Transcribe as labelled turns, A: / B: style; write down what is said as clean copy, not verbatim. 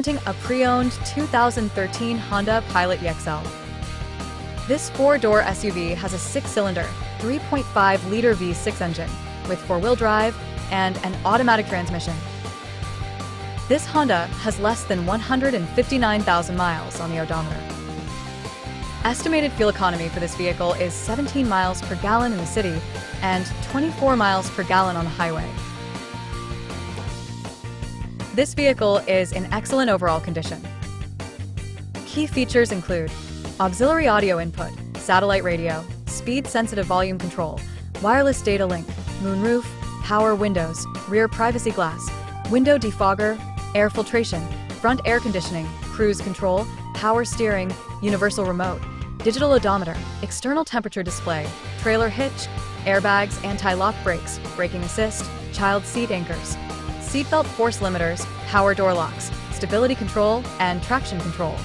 A: A pre-owned 2013 Honda Pilot EXL. This four-door SUV has a six-cylinder, 3.5-liter V6 engine with four-wheel drive and an automatic transmission. This Honda has less than 159,000 miles on the odometer. Estimated fuel economy for this vehicle is 17 miles per gallon in the city and 24 miles per gallon on the highway. This vehicle is in excellent overall condition. Key features include auxiliary audio input, satellite radio, speed-sensitive volume control, wireless data link, moonroof, power windows, rear privacy glass, window defogger, air filtration, front air conditioning, cruise control, power steering, universal remote, digital odometer, external temperature display, trailer hitch, airbags, anti-lock brakes, braking assist, child seat anchors, seatbelt force limiters, power door locks, stability control, and traction control.